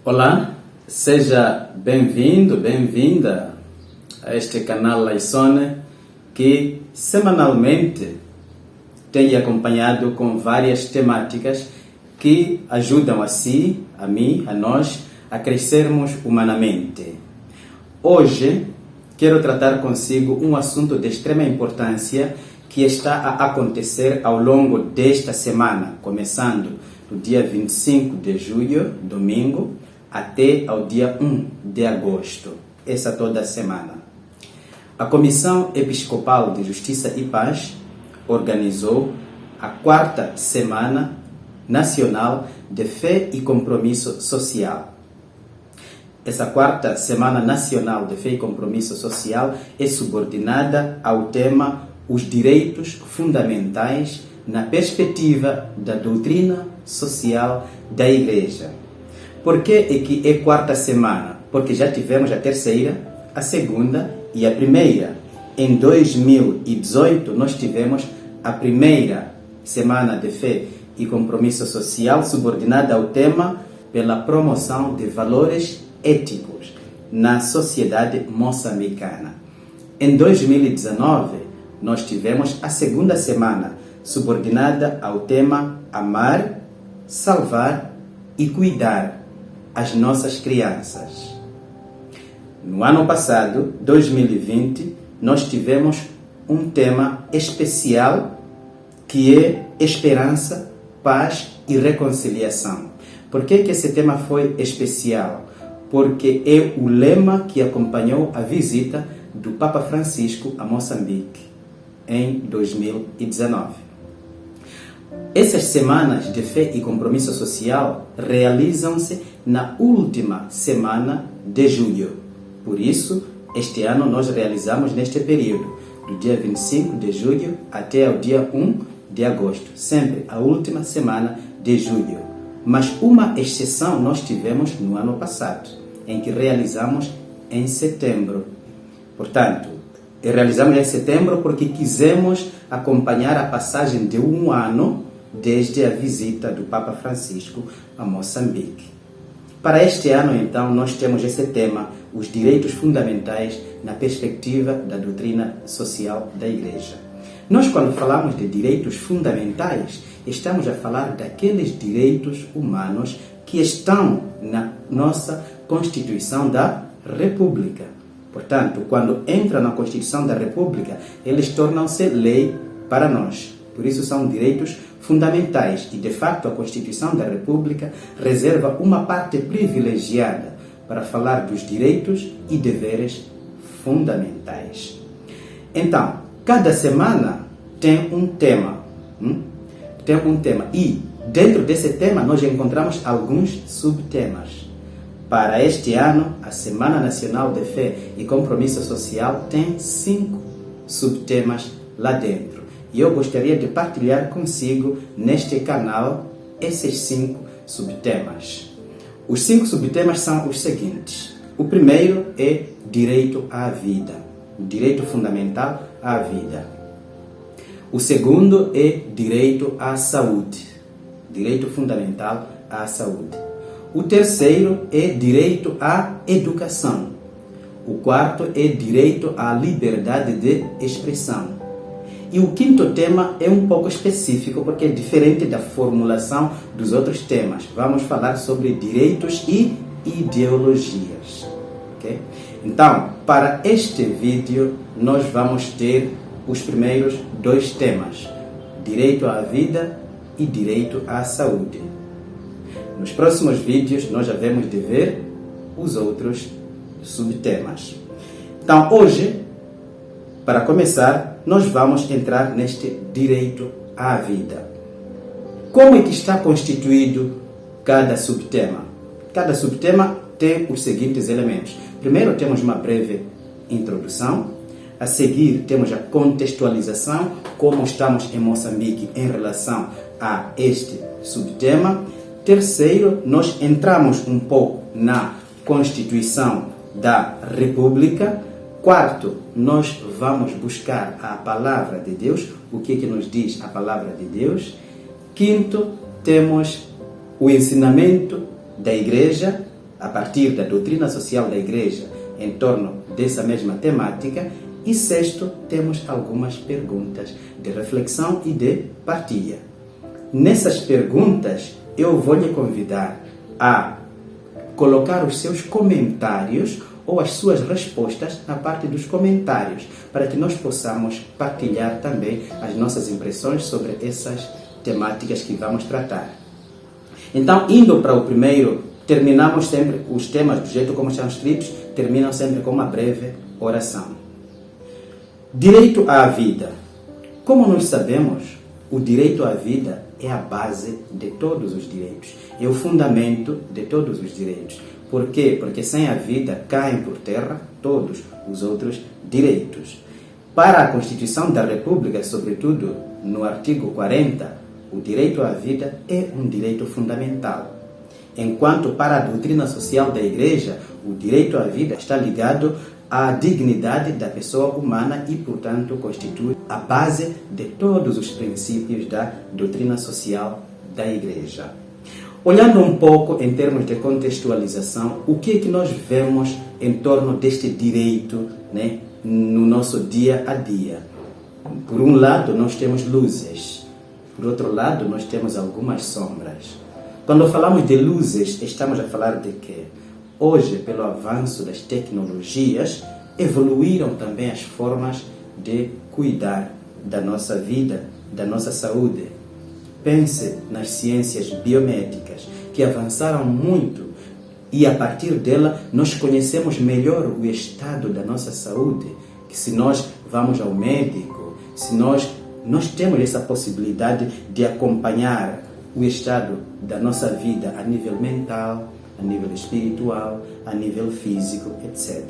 Olá, seja bem-vindo, bem-vinda a este canal Laissone, que semanalmente tem acompanhado com várias temáticas que ajudam a si, a mim, a nós, a crescermos humanamente. Hoje, quero tratar consigo um assunto de extrema importância que está a acontecer ao longo desta semana, começando no dia 25 de julho, domingo, até ao dia 1 de agosto, essa toda a semana. A Comissão Episcopal de Justiça e Paz organizou a 4ª Semana Nacional de Fé e Compromisso Social. Essa 4ª Semana Nacional de Fé e Compromisso Social é subordinada ao tema Os Direitos Fundamentais na perspectiva da doutrina social da Igreja. Por que é que é 4ª semana? Porque já tivemos a 3ª, a 2ª e a 1ª. Em 2018, nós tivemos a 1ª Semana de Fé e Compromisso Social, subordinada ao tema pela promoção de valores éticos na sociedade moçambicana. Em 2019, nós tivemos a 2ª semana, subordinada ao tema Amar, Salvar e Cuidar as nossas crianças. No ano passado, 2020, nós tivemos um tema especial que é Esperança, Paz e Reconciliação. Por que esse tema foi especial? Porque é o lema que acompanhou a visita do Papa Francisco a Moçambique em 2019. Essas semanas de fé e compromisso social realizam-se na última semana de julho. Por isso, este ano nós realizamos neste período, do dia 25 de julho até ao dia 1 de agosto, sempre a última semana de julho. Mas uma exceção nós tivemos no ano passado, em que realizamos em setembro. Portanto, realizamos em setembro porque quisemos acompanhar a passagem de um ano desde a visita do Papa Francisco a Moçambique. Para este ano, então, nós temos esse tema, os direitos fundamentais na perspectiva da doutrina social da Igreja. Nós, quando falamos de direitos fundamentais, estamos a falar daqueles direitos humanos que estão na nossa Constituição da República. Portanto, quando entra na Constituição da República, eles tornam-se lei para nós. Por isso são direitos fundamentais e, de facto, a Constituição da República reserva uma parte privilegiada para falar dos direitos e deveres fundamentais. Então, cada semana tem um tema. E, dentro desse tema, nós encontramos alguns subtemas. Para este ano, a Semana Nacional de Fé e Compromisso Social tem 5 subtemas lá dentro. E eu gostaria de partilhar consigo neste canal esses 5 subtemas. Os 5 subtemas são os seguintes. O primeiro é direito à vida, o direito fundamental à vida. O segundo é direito à saúde, direito fundamental à saúde. O terceiro é direito à educação. O quarto é direito à liberdade de expressão. E o 5º tema é um pouco específico, porque é diferente da formulação dos outros temas. Vamos falar sobre direitos e ideologias. Okay? Então, para este vídeo, nós vamos ter os primeiros 2 temas: direito à vida e direito à saúde. Nos próximos vídeos, nós já vamos de ver os outros subtemas. Então, hoje, para começar, nós vamos entrar neste direito à vida. Como é que está constituído cada subtema? Cada subtema tem os seguintes elementos. Primeiro, temos uma breve introdução. A seguir, temos a contextualização, como estamos em Moçambique em relação a este subtema. Terceiro, nós entramos um pouco na Constituição da República. Quarto, nós vamos buscar a palavra de Deus, o que nos diz a palavra de Deus. Quinto, temos o ensinamento da Igreja, a partir da doutrina social da Igreja em torno dessa mesma temática. E sexto, temos algumas perguntas de reflexão e de partilha. Nessas perguntas, eu vou lhe convidar a colocar os seus comentários ou as suas respostas na parte dos comentários, para que nós possamos partilhar também as nossas impressões sobre essas temáticas que vamos tratar. Então, indo para o primeiro, terminamos sempre os temas do jeito como estão escritos, terminam sempre com uma breve oração. Direito à vida. Como nós sabemos, o direito à vida é a base de todos os direitos, é o fundamento de todos os direitos. Por quê? Porque sem a vida caem por terra todos os outros direitos. Para a Constituição da República, sobretudo no artigo 40, o direito à vida é um direito fundamental. Enquanto para a doutrina social da Igreja, o direito à vida está ligado à dignidade da pessoa humana e, portanto, constitui a base de todos os princípios da doutrina social da Igreja. Olhando um pouco em termos de contextualização, o que é que nós vemos em torno deste direito, né, no nosso dia a dia? Por um lado, nós temos luzes. Por outro lado, nós temos algumas sombras. Quando falamos de luzes, estamos a falar de quê? Hoje, pelo avanço das tecnologias, evoluíram também as formas de cuidar da nossa vida, da nossa saúde. Pense nas ciências biomédicas, que avançaram muito e, a partir dela, nós conhecemos melhor o estado da nossa saúde. Que se nós vamos ao médico, se nós temos essa possibilidade de acompanhar o estado da nossa vida a nível mental, a nível espiritual, a nível físico, etc.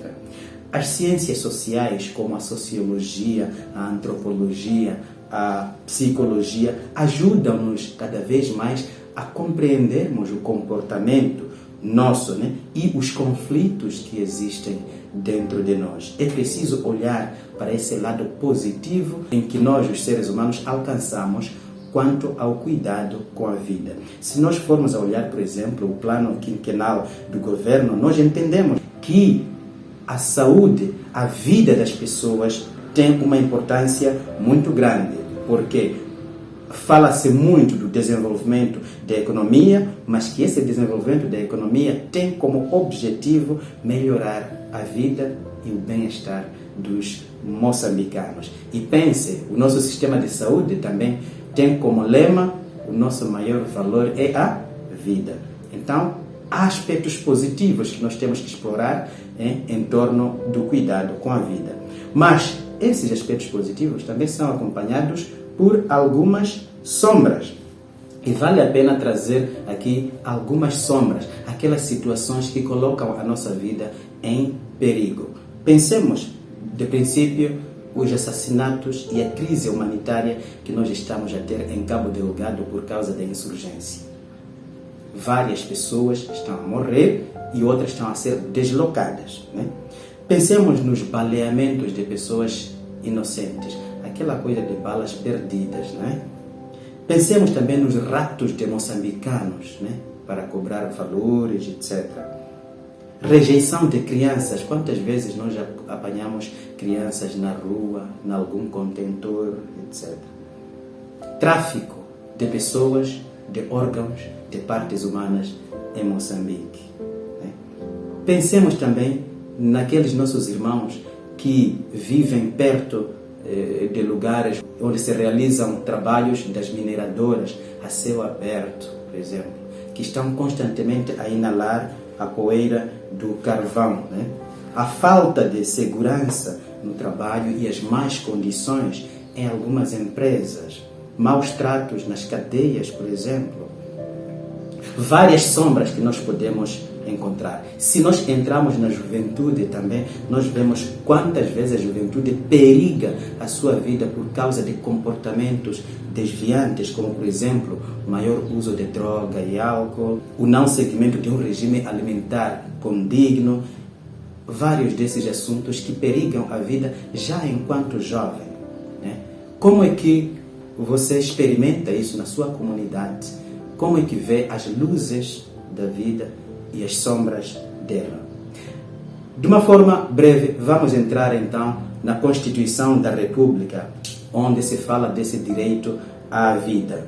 As ciências sociais, como a sociologia, a antropologia, a psicologia, ajudam-nos cada vez mais a compreendermos o comportamento nosso, né? E os conflitos que existem dentro de nós. É preciso olhar para esse lado positivo em que nós, os seres humanos, alcançamos quanto ao cuidado com a vida. Se nós formos a olhar, por exemplo, o plano quinquenal do governo, nós entendemos que a saúde, a vida das pessoas tem uma importância muito grande, porque fala-se muito do desenvolvimento da economia, mas que esse desenvolvimento da economia tem como objetivo melhorar a vida e o bem-estar dos moçambicanos. E pense, o nosso sistema de saúde também tem como lema, o nosso maior valor é a vida. Então, há aspectos positivos que nós temos que explorar em torno do cuidado com a vida. Mas esses aspectos positivos também são acompanhados por algumas sombras. E vale a pena trazer aqui algumas sombras, aquelas situações que colocam a nossa vida em perigo. Pensemos, de princípio, os assassinatos e a crise humanitária que nós estamos a ter em Cabo Delgado por causa da insurgência. Várias pessoas estão a morrer e outras estão a ser deslocadas, né? Pensemos nos baleamentos de pessoas inocentes, aquela coisa de balas perdidas, né? Pensemos também nos raptos de moçambicanos, né? Para cobrar valores, etc. Rejeição de crianças. Quantas vezes nós já apanhamos crianças na rua, em algum contentor, etc. Tráfico de pessoas, de órgãos, de partes humanas em Moçambique. Pensemos também naqueles nossos irmãos que vivem perto de lugares onde se realizam trabalhos das mineradoras a céu aberto, por exemplo, que estão constantemente a inalar a poeira do carvão, né? A falta de segurança no trabalho e as más condições em algumas empresas, maus tratos nas cadeias, por exemplo. Várias sombras que nós podemos encontrar. Se nós entramos na juventude também, nós vemos quantas vezes a juventude periga a sua vida por causa de comportamentos desviantes, como, por exemplo, o maior uso de droga e álcool, o não seguimento de um regime alimentar condigno, vários desses assuntos que perigam a vida já enquanto jovem, né? Como é que você experimenta isso na sua comunidade? Como é que vê as luzes da vida e as sombras dela. De uma forma breve, vamos entrar então na Constituição da República, onde se fala desse direito à vida.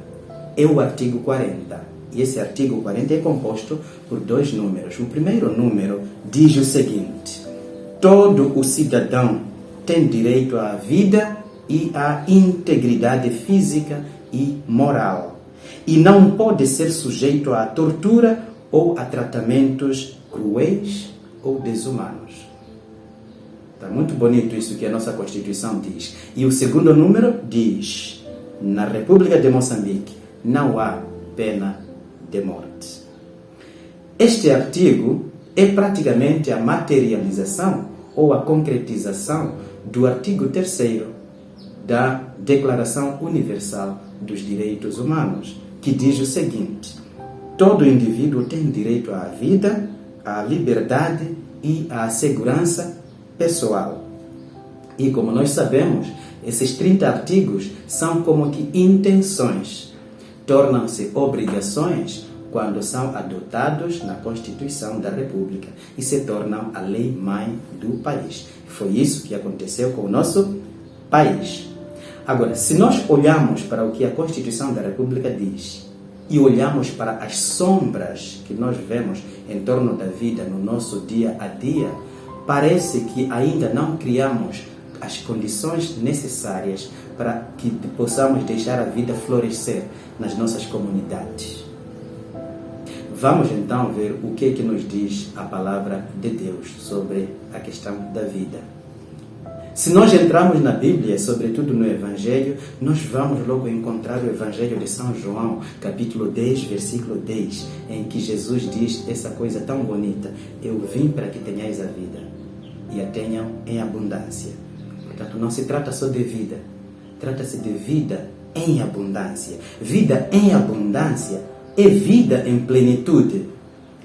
É o artigo 40. E esse artigo 40 é composto por 2 números. O primeiro número diz o seguinte: todo o cidadão tem direito à vida e à integridade física e moral, e não pode ser sujeito à tortura ou a tratamentos cruéis ou desumanos. Está muito bonito isso que a nossa Constituição diz. E o segundo número diz: na República de Moçambique não há pena de morte. Este artigo é praticamente a materialização ou a concretização do artigo 3º da Declaração Universal dos Direitos Humanos, que diz o seguinte: todo indivíduo tem direito à vida, à liberdade e à segurança pessoal. E como nós sabemos, esses 30 artigos são como que intenções, tornam-se obrigações quando são adotados na Constituição da República e se tornam a lei-mãe do país. Foi isso que aconteceu com o nosso país. Agora, se nós olhamos para o que a Constituição da República diz e olhamos para as sombras que nós vemos em torno da vida no nosso dia a dia, parece que ainda não criamos as condições necessárias para que possamos deixar a vida florescer nas nossas comunidades. Vamos então ver o que nos diz a palavra de Deus sobre a questão da vida. Se nós entrarmos na Bíblia, sobretudo no Evangelho, nós vamos logo encontrar o Evangelho de São João, capítulo 10, versículo 10, em que Jesus diz essa coisa tão bonita: eu vim para que tenhais a vida e a tenham em abundância. Portanto, não se trata só de vida, trata-se de vida em abundância. Vida em abundância é vida em plenitude,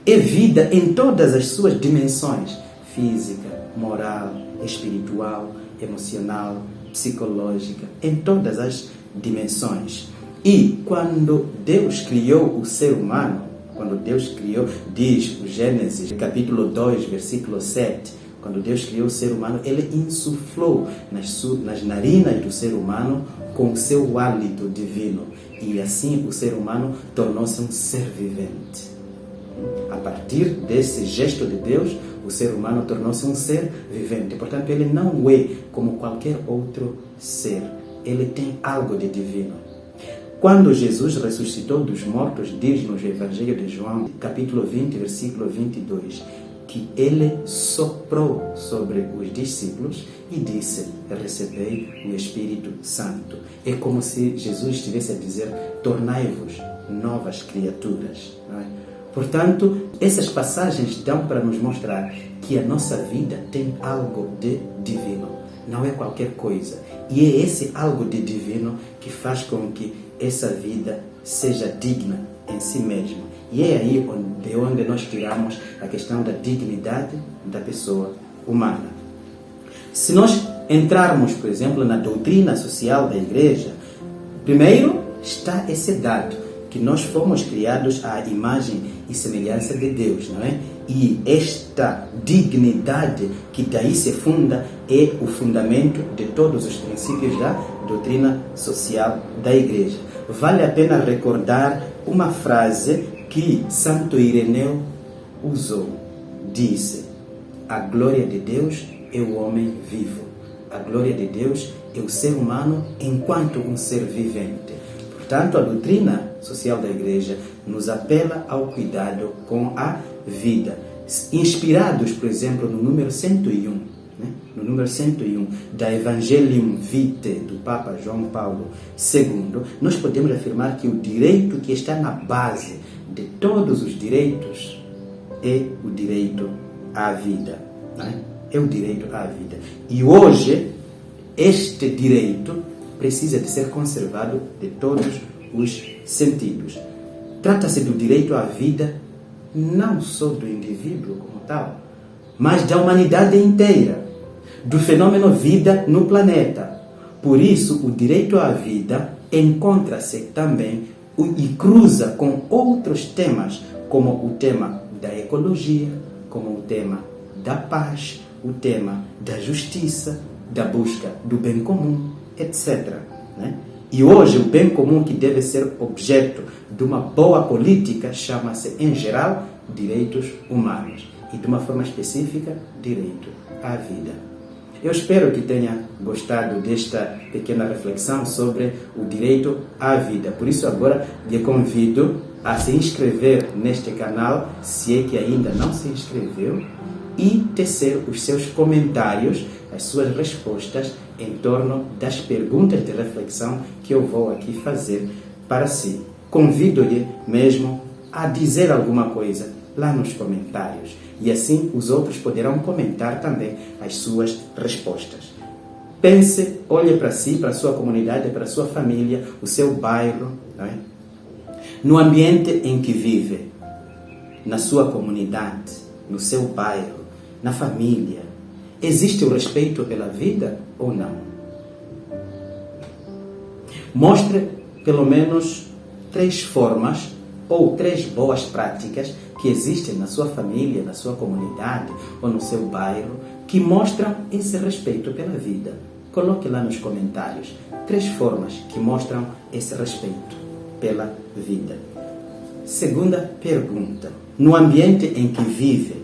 é vida em todas as suas dimensões: física, moral, espiritual, emocional, psicológica, em todas as dimensões. E quando Deus criou o ser humano, quando Deus criou, diz o Gênesis, capítulo 2, versículo 7, quando Deus criou o ser humano, Ele insuflou nas narinas do ser humano com o seu hálito divino. E assim o ser humano tornou-se um ser vivente. A partir desse gesto de Deus, o ser humano tornou-se um ser vivente. Portanto, ele não é como qualquer outro ser. Ele tem algo de divino. Quando Jesus ressuscitou dos mortos, diz no Evangelho de João, capítulo 20, versículo 22, que ele soprou sobre os discípulos e disse: recebei o Espírito Santo. É como se Jesus estivesse a dizer: tornai-vos novas criaturas. Não é? Portanto, essas passagens dão para nos mostrar que a nossa vida tem algo de divino, não é qualquer coisa. E é esse algo de divino que faz com que essa vida seja digna em si mesma. E é aí de onde nós tiramos a questão da dignidade da pessoa humana. Se nós entrarmos, por exemplo, na doutrina social da Igreja, primeiro está esse dado, que nós fomos criados à imagem e semelhança de Deus, não é? E esta dignidade que daí se funda é o fundamento de todos os princípios da doutrina social da Igreja. Vale a pena recordar uma frase que Santo Ireneu usou. Disse: a glória de Deus é o homem vivo. A glória de Deus é o ser humano enquanto um ser vivente. Portanto, a doutrina social da Igreja nos apela ao cuidado com a vida. Inspirados, por exemplo, no número 101, no número 101 da Evangelium Vitae do Papa João Paulo II, nós podemos afirmar que o direito que está na base de todos os direitos é o direito à vida. É o direito à vida. E hoje, este direito precisa de ser conservado de todos os sentidos. Trata-se do direito à vida não só do indivíduo como tal, mas da humanidade inteira, do fenômeno vida no planeta. Por isso, o direito à vida encontra-se também e cruza com outros temas, como o tema da ecologia, como o tema da paz, o tema da justiça, da busca do bem comum, etc. Né? E hoje o bem comum que deve ser objeto de uma boa política chama-se, em geral, direitos humanos e, de uma forma específica, direito à vida. Eu espero que tenha gostado desta pequena reflexão sobre o direito à vida. Por isso, agora lhe convido a se inscrever neste canal, se é que ainda não se inscreveu, e tecer os seus comentários, as suas respostas em torno das perguntas de reflexão que eu vou aqui fazer para si. Convido-lhe mesmo a dizer alguma coisa lá nos comentários e assim os outros poderão comentar também as suas respostas. Pense, olhe para si, para a sua comunidade, para a sua família, o seu bairro, não é? No ambiente em que vive, na sua comunidade, no seu bairro, na família, existe o respeito pela vida ou não? Mostre pelo menos 3 formas ou 3 boas práticas que existem na sua família, na sua comunidade ou no seu bairro que mostram esse respeito pela vida. Coloque lá nos comentários 3 formas que mostram esse respeito pela vida. Segunda pergunta. No ambiente em que vive,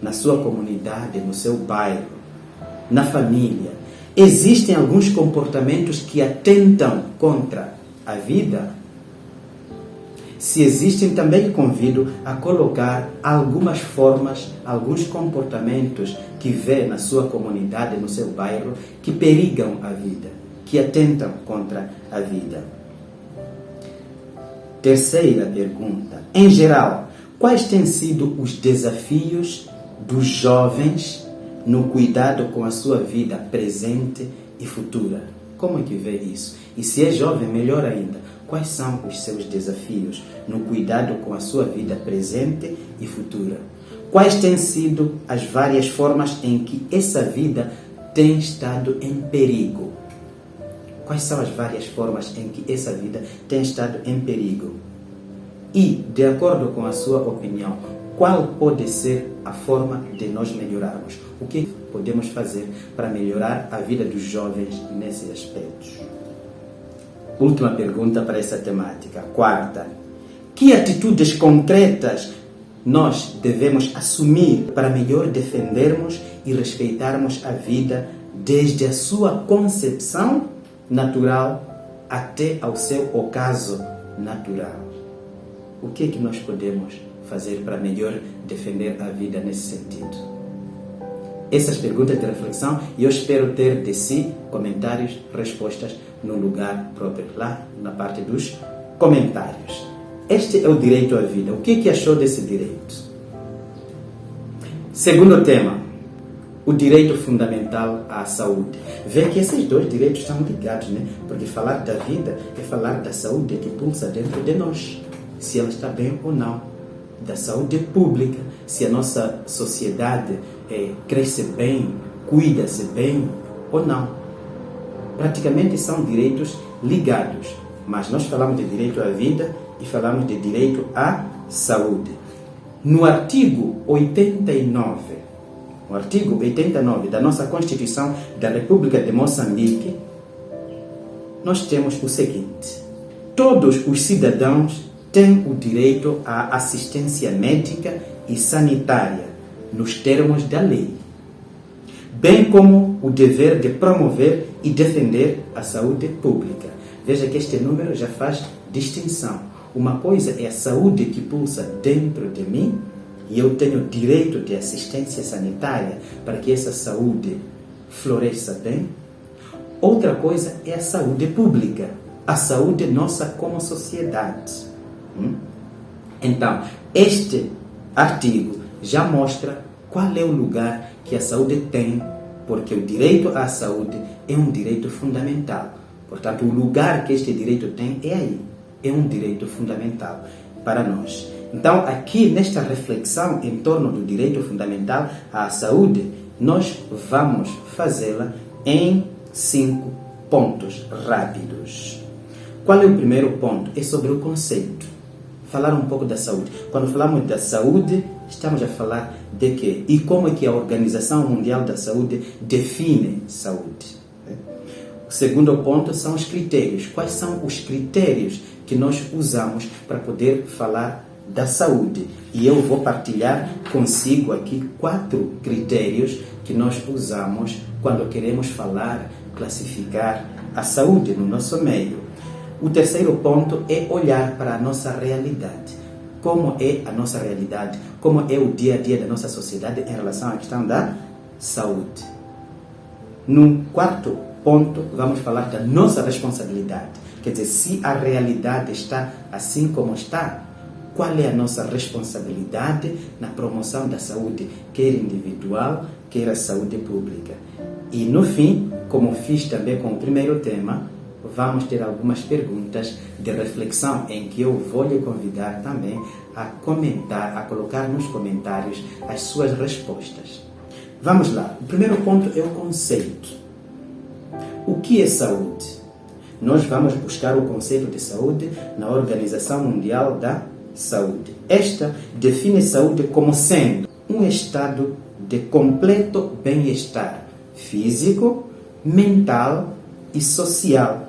na sua comunidade, no seu bairro, na família, existem alguns comportamentos que atentam contra a vida? Se existem, também convido a colocar algumas formas, alguns comportamentos que vê na sua comunidade, no seu bairro, que perigam a vida, que atentam contra a vida. Terceira pergunta. Em geral, quais têm sido os desafios dos jovens no cuidado com a sua vida presente e futura? Como é que vê isso? E se é jovem, melhor ainda, quais são os seus desafios no cuidado com a sua vida presente e futura? Quais têm sido as várias formas em que essa vida tem estado em perigo? Quais são as várias formas em que essa vida tem estado em perigo? E, de acordo com a sua opinião, qual pode ser a forma de nós melhorarmos? O que podemos fazer para melhorar a vida dos jovens nesses aspectos? Última pergunta para essa temática. Quarta. Que atitudes concretas nós devemos assumir para melhor defendermos e respeitarmos a vida desde a sua concepção natural até ao seu ocaso natural? O que é que nós podemos fazer para melhor defender a vida nesse sentido? Essas perguntas de reflexão, e eu espero ter de si comentários, respostas no lugar próprio, lá na parte dos comentários. Este é o direito à vida. O que achou desse direito? Segundo tema, o direito fundamental à saúde. Vê que esses 2 direitos estão ligados, né? Porque falar da vida é falar da saúde que pulsa dentro de nós, se ela está bem ou não, da saúde pública, se a nossa sociedade cresce bem, cuida-se bem ou não. Praticamente são direitos ligados, mas nós falamos de direito à vida e falamos de direito à saúde. No artigo 89 da nossa Constituição da República de Moçambique, nós temos o seguinte: todos os cidadãos têm o direito à assistência médica e sanitária, nos termos da lei, bem como o dever de promover e defender a saúde pública. Veja que este número já faz distinção. Uma coisa é a saúde que pulsa dentro de mim, e eu tenho direito de assistência sanitária para que essa saúde floresça bem. Outra coisa é a saúde pública, a saúde nossa como sociedade. Então, este artigo já mostra qual é o lugar que a saúde tem, porque o direito à saúde é um direito fundamental. Portanto, o lugar que este direito tem é aí, é um direito fundamental para nós. Então, aqui nesta reflexão em torno do direito fundamental à saúde, nós vamos fazê-la em 5 pontos rápidos. Qual é o primeiro ponto? É sobre o conceito. falar um pouco da saúde. Quando falamos da saúde, estamos a falar de quê? E como é que a Organização Mundial da Saúde define saúde? O segundo ponto são os critérios. Quais são os critérios que nós usamos para poder falar da saúde? E eu vou partilhar consigo aqui 4 critérios que nós usamos quando queremos falar, classificar a saúde no nosso meio. O terceiro ponto é olhar para a nossa realidade. Como é a nossa realidade? Como é o dia a dia da nossa sociedade em relação à questão da saúde? No quarto ponto, vamos falar da nossa responsabilidade. Quer dizer, se a realidade está assim como está, qual é a nossa responsabilidade na promoção da saúde, quer individual, quer a saúde pública? E no fim, como fiz também com o primeiro tema, vamos ter algumas perguntas de reflexão em que eu vou lhe convidar também a comentar, a colocar nos comentários as suas respostas. Vamos lá. O primeiro ponto é o conceito. O que é saúde? Nós vamos buscar o conceito de saúde na Organização Mundial da Saúde. Esta define saúde como sendo um estado de completo bem-estar físico, mental e social.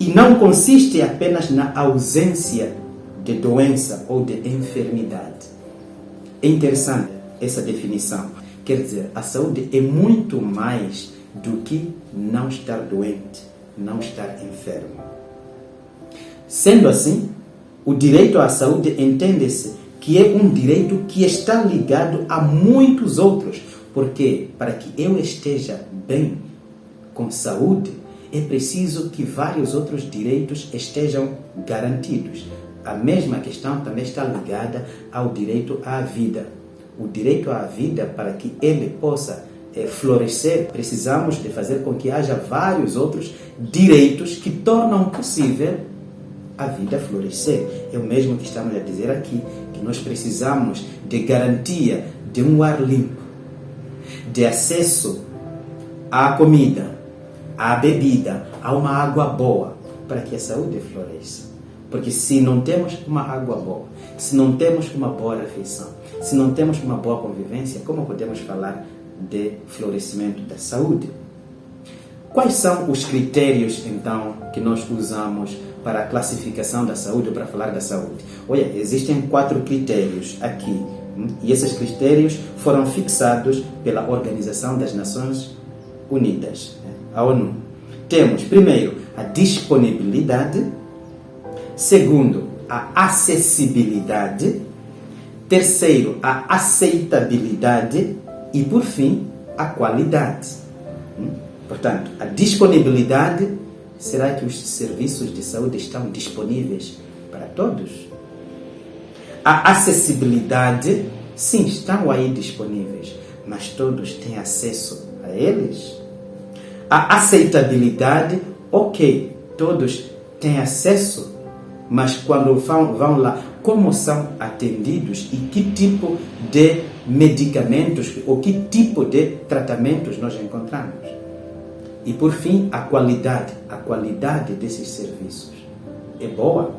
E não consiste apenas na ausência de doença ou de enfermidade. É interessante essa definição. Quer dizer, a saúde é muito mais do que não estar doente, não estar enfermo. Sendo assim, o direito à saúde entende-se que é um direito que está ligado a muitos outros, porque para que eu esteja bem com saúde, é preciso que vários outros direitos estejam garantidos. A mesma questão também está ligada ao direito à vida. O direito à vida, para que ele possa florescer, precisamos de fazer com que haja vários outros direitos que tornam possível a vida florescer. É o mesmo que estamos a dizer aqui, que nós precisamos de garantia de um ar limpo, de acesso à comida, à bebida, a uma água boa, para que a saúde floresça. Porque se não temos uma água boa, se não temos uma boa refeição, se não temos uma boa convivência, como podemos falar de florescimento da saúde? Quais são os critérios, então, que nós usamos para a classificação da saúde ou para falar da saúde? Olha, existem 4 critérios aqui, e esses critérios foram fixados pela Organização das Nações Unidas, a ONU. Temos, primeiro, a disponibilidade. Segundo, a acessibilidade. Terceiro, a aceitabilidade. E, por fim, a qualidade. Portanto, a disponibilidade, será que os serviços de saúde estão disponíveis para todos? A acessibilidade, sim, estão aí disponíveis, mas todos têm acesso a eles? A aceitabilidade, ok, todos têm acesso, mas quando vão lá, como são atendidos e que tipo de medicamentos ou que tipo de tratamentos nós encontramos? E por fim, a qualidade desses serviços é boa?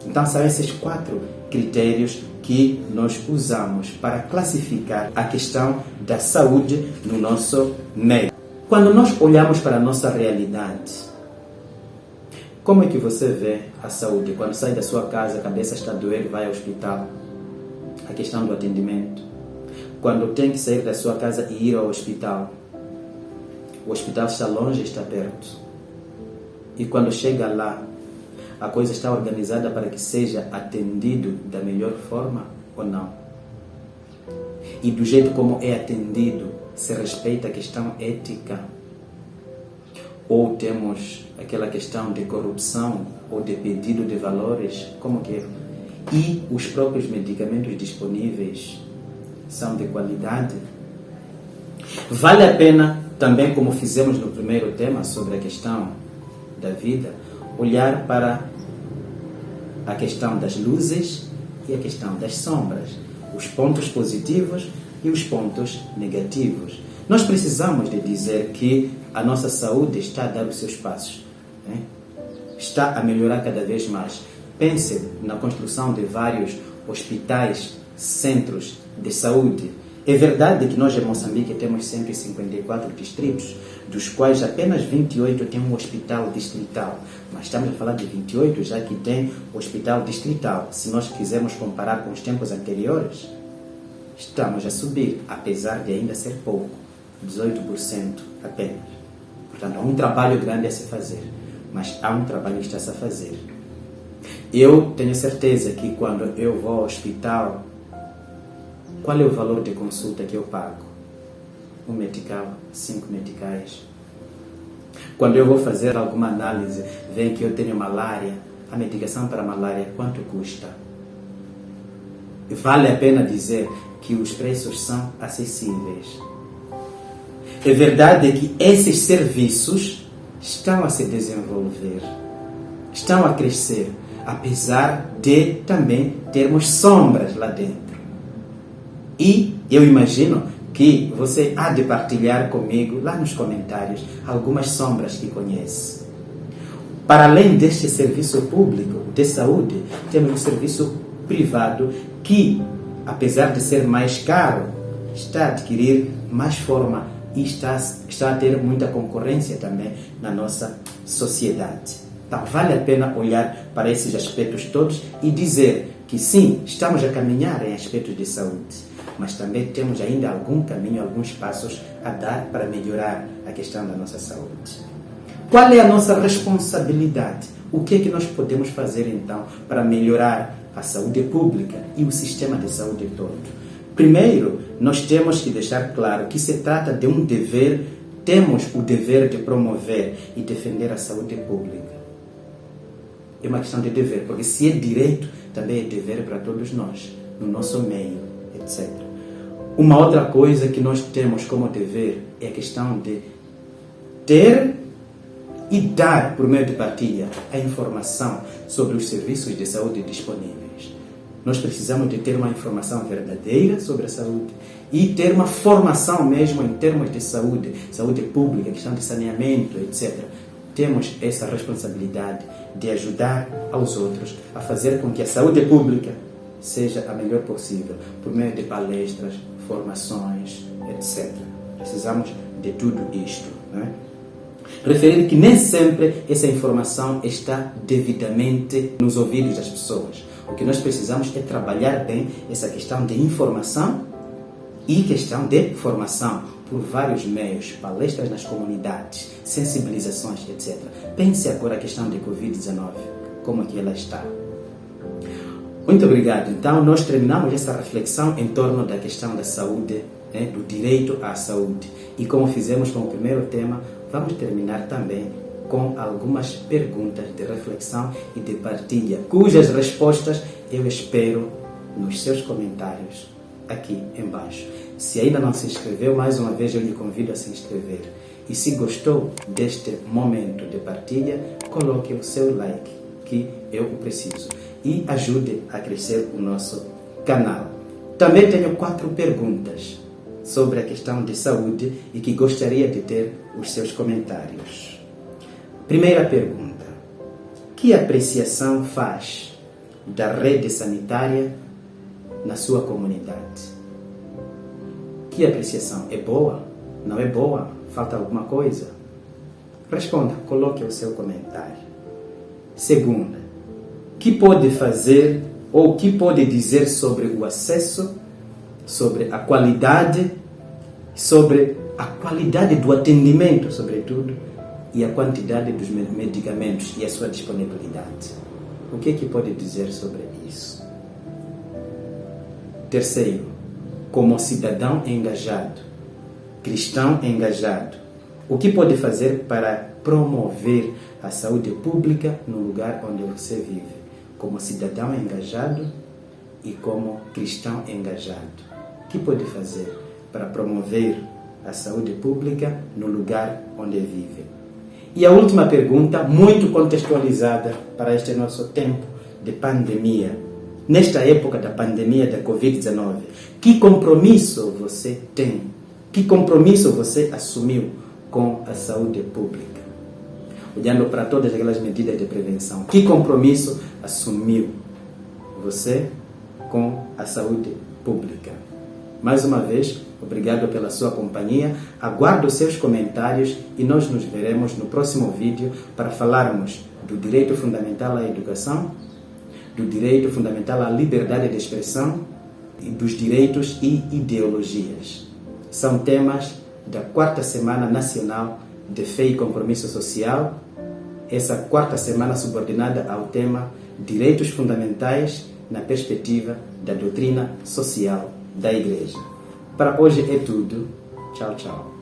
Então são esses 4 critérios que nós usamos para classificar a questão da saúde no nosso meio. Quando nós olhamos para a nossa realidade, como é que você vê a saúde? Quando sai da sua casa, a cabeça está a doer, vai ao hospital. A questão do atendimento. Quando tem que sair da sua casa e ir ao hospital, o hospital está longe, está perto. E quando chega lá, a coisa está organizada para que seja atendido da melhor forma ou não? E do jeito como é atendido, se respeita a questão ética? Ou temos aquela questão de corrupção ou de pedido de valores? Como que é? E os próprios medicamentos disponíveis são de qualidade? Vale a pena também, como fizemos no primeiro tema sobre a questão da vida, olhar para a questão das luzes e a questão das sombras, os pontos positivos e os pontos negativos. Nós precisamos de dizer que a nossa saúde está a dar os seus passos, né? Está a melhorar cada vez mais. Pense na construção de vários hospitais, centros de saúde. É verdade que nós em Moçambique temos 154 distritos, dos quais apenas 28 têm um hospital distrital. Mas estamos a falar de 28, já que tem hospital distrital. Se nós quisermos comparar com os tempos anteriores, estamos a subir, apesar de ainda ser pouco, 18% apenas. Portanto, há um trabalho grande a se fazer, mas há um trabalho que está-se a fazer. Eu tenho certeza que quando eu vou ao hospital, qual é o valor de consulta que eu pago? 1 medical, 5 medicais. Quando eu vou fazer alguma análise, vem que eu tenho malária, a medicação para a malária quanto custa? Vale a pena dizer que os preços são acessíveis. É verdade que esses serviços estão a se desenvolver, estão a crescer, apesar de também termos sombras lá dentro. E eu imagino que você há de partilhar comigo, lá nos comentários, algumas sombras que conhece. Para além deste serviço público de saúde, temos um serviço privado que, apesar de ser mais caro, está a adquirir mais forma e está a ter muita concorrência também na nossa sociedade. Então, vale a pena olhar para esses aspectos todos e dizer que sim, estamos a caminhar em aspectos de saúde, mas também temos ainda algum caminho, alguns passos a dar para melhorar a questão da nossa saúde. Qual é a nossa responsabilidade? O que é que nós podemos fazer então para melhorar a saúde pública e o sistema de saúde todo? Primeiro, nós temos que deixar claro que se trata de um dever, temos o dever de promover e defender a saúde pública. É uma questão de dever, porque se é direito, também é dever para todos nós, no nosso meio, etc. Uma outra coisa que nós temos como dever é a questão de ter e dar, por meio de partilha, a informação sobre os serviços de saúde disponíveis. Nós precisamos de ter uma informação verdadeira sobre a saúde e ter uma formação mesmo em termos de saúde, saúde pública, questão de saneamento, etc. Temos essa responsabilidade de ajudar aos outros a fazer com que a saúde pública seja a melhor possível, por meio de palestras, formações, etc. Precisamos de tudo isto, não é? Referir que nem sempre essa informação está devidamente nos ouvidos das pessoas. O que nós precisamos é trabalhar bem essa questão de informação e questão de formação por vários meios, palestras nas comunidades, sensibilizações, etc. Pense agora a questão de Covid-19, como é que ela está. Muito obrigado. Então, nós terminamos essa reflexão em torno da questão da saúde, do direito à saúde. E como fizemos com o primeiro tema, vamos terminar também com algumas perguntas de reflexão e de partilha, cujas respostas eu espero nos seus comentários aqui embaixo. Se ainda não se inscreveu, mais uma vez eu lhe convido a se inscrever. E se gostou deste momento de partilha, coloque o seu like, que eu o preciso. E ajude a crescer o nosso canal. Também tenho 4 perguntas sobre a questão de saúde e que gostaria de ter os seus comentários. Primeira pergunta: que apreciação faz da rede sanitária na sua comunidade? Que apreciação? É boa? Não é boa? Falta alguma coisa? Responda, coloque o seu comentário. Segunda: que pode fazer ou que pode dizer sobre o acesso, sobre a qualidade do atendimento, sobretudo, e a quantidade dos medicamentos e a sua disponibilidade? O que é que pode dizer sobre isso? Terceiro, como cidadão engajado, cristão engajado, o que pode fazer para promover a saúde pública no lugar onde você vive? Como cidadão engajado e como cristão engajado, o que pode fazer para promover a saúde pública no lugar onde vive? E a última pergunta, muito contextualizada para este nosso tempo de pandemia. Nesta época da pandemia da Covid-19, que compromisso você tem? Que compromisso você assumiu com a saúde pública? olhando para todas aquelas medidas de prevenção. Que compromisso assumiu você com a saúde pública? Mais uma vez, obrigado pela sua companhia. Aguardo seus comentários e nós nos veremos no próximo vídeo para falarmos do direito fundamental à educação, do direito fundamental à liberdade de expressão e dos direitos e ideologias. São temas da 4ª Semana Nacional de Fé e Compromisso Social, essa 4ª semana subordinada ao tema Direitos Fundamentais na perspectiva da doutrina social da Igreja. Para hoje é tudo. Tchau, tchau.